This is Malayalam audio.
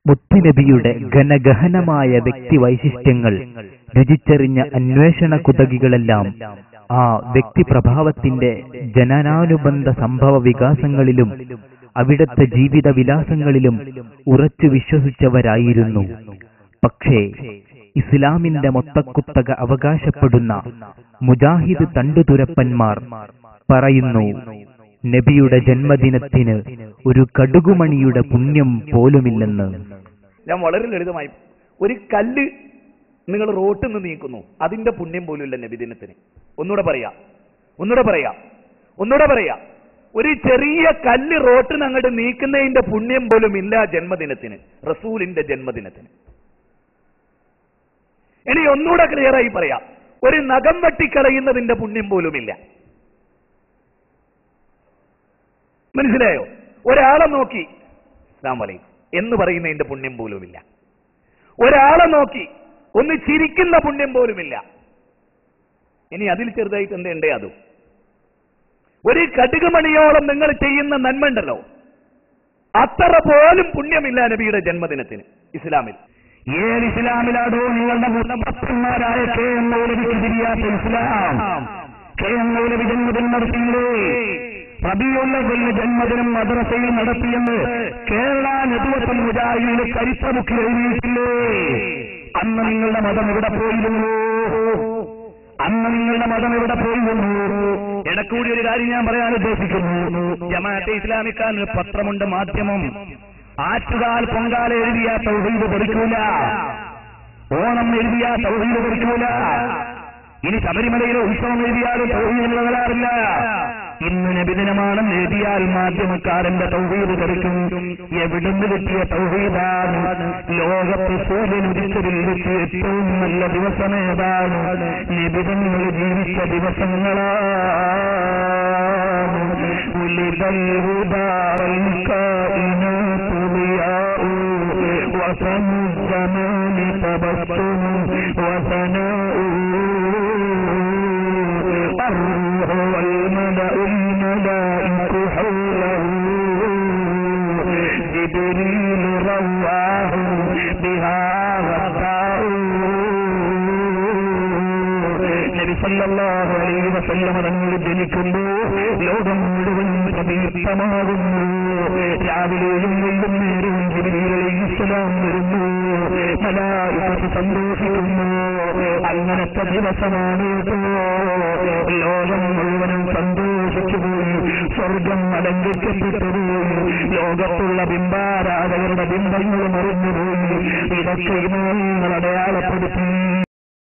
മുത്തുനബിയുടെ ഘനഗഹനമായ വ്യക്തിവൈശിഷ്ട്യങ്ങൾ രുചിച്ചറിഞ്ഞ അന്വേഷണ കുതകികളെല്ലാം ആ വ്യക്തിപ്രഭാവത്തിന്റെ ജനനാനുബന്ധ സംഭവ വികാസങ്ങളിലും അവിടത്തെ ജീവിത വിലാസങ്ങളിലും ഉറച്ചു വിശ്വസിച്ചവരായിരുന്നു. പക്ഷേ ഇസ്ലാമിന്റെ മൊത്തക്കുത്തക അവകാശപ്പെടുന്ന മുജാഹിദ് തണ്ടുതുരപ്പന്മാർ പറയുന്നു, നബിയുടെ ജന്മദിനത്തിന് ഒരു കടുകുമണിയുടെ പുണ്യം പോലുമില്ലെന്ന്. ഞാൻ വളരെ ലളിതമായി, ഒരു കല്ല് നിങ്ങൾ റോട്ടിൽ നിന്ന് നീക്കുന്നു, അതിന്റെ പുണ്യം പോലുമില്ല നബിദിനത്തിന്. ഒന്നുകൂടെ പറയാ, ഒരു ചെറിയ കല്ല് റോട്ടിൽ നിന്ന് അങ്ങോട്ട് നീക്കുന്നതിന്റെ പുണ്യം പോലും ഇല്ല ജന്മദിനത്തിന്, റസൂലിന്റെ ജന്മദിനത്തിന്. ഇനി ഒന്നുകൂടെ ക്ലിയറായി പറയാം, ഒരു നഖം വെട്ടിക്കളയുന്നതിന്റെ പുണ്യം പോലുമില്ല. മനസ്സിലായോ? ഒരാളെ നോക്കി അസ്സലാമു അലൈക്കും എന്ന് പറയുന്നതിന്റെ പുണ്യം പോലുമില്ല. ഒരാളെ നോക്കി ഒന്ന് ചിരിക്കുന്ന പുണ്യം പോലുമില്ല. ഇനി അതിൽ ചെറുതായിട്ട് എന്തേ അതും ഒരു കടുകുമണിയോളം നിങ്ങൾ ചെയ്യുന്ന നന്മ ഉണ്ടല്ലോ, അത്ര പോലും പുണ്യമില്ല നബിയുടെ ജന്മദിനത്തിന് ഇസ്ലാമിൽ. ഏത് ഇസ്ലാമിലാണോ നിങ്ങളുടെ മുത്തപ്പന്മാരായ കെ.എം. മൗലവിക്ക് തിരിയാത്ത ഇസ്ലാം? കെ.എം. മൗലവി ജന്മദിനം നടത്തിയില്ലേ? റബീഉൽ അവ്വലിന് ജന്മദിനം മദ്രസയിൽ നടത്തിയെന്ന് കേരള നദുവത്തുൽ മുജാഹിദിന്റെ ചരിത്രബുക്കിൽ എഴുതിയിട്ടില്ലേ? അന്ന് നിങ്ങളുടെ മതം എവിടെ പോയിരുന്നു? ഇടക്കൂടി ഒരു കാര്യം ഞാൻ പറയാൻ ഉദ്ദേശിക്കുന്നു. ജമാഅത്തെ ഇസ്ലാമിക്കാരന് പത്രമുണ്ട്, മാധ്യമം. ആറ്റുകാൽ പൊങ്കാല എഴുതിയ തൗഹീദ് പഠിക്കൂല, ഓണം എഴുതിയ തൗഹീദ് പഠിക്കൂല, ഇനി ശബരിമലയിലെ ഉത്സവം എഴുതിയാലും തൗഹീദ് നിലനിലാറില്ല. ഇന്ന് നബിദിനമാണെന്ന് എഴുതിയാൽ മാധ്യമക്കാരന്റെ തൗഹീദ് പഠിക്കും. എവിടുന്ന് കിട്ടിയ തൗഹീദാണ്? ലോകത്ത് സൂര്യൻ ഉദിച്ചതിൽ കിട്ടിയ ഏറ്റവും നല്ല ദിവസമേതാണ്? നബിദിനങ്ങൾ ജീവിച്ച ദിവസങ്ങളാണ്. സല്ലല്ലാഹു അലൈഹി വസല്ലം തങ്ങൾ ജനിക്കുമ്പോൾ ലോകം മുഴുവൻ പ്രദീപ്തമാകുന്നു. രാവിലെയും വൈകുന്നേരവും ജിബ്രീൽ അലൈഹിസ്സലാം വരുന്നു, മലായികത്ത് സന്തോഷിക്കുന്നു. അങ്ങനത്തെ ദിവസമാണ് ലോകം മുഴുവനും സന്തോഷിച്ചുപോയി. സ്വർഗം അലങ്കരിക്കപ്പെട്ടുപോയി. ലോകത്തുള്ള ബിംബാരാധകരുടെ ബിംബങ്ങൾ മറിഞ്ഞുപോയി. ഇതൊക്കെ ഇമാങ്ങൾ അടയാളപ്പെടുത്തി.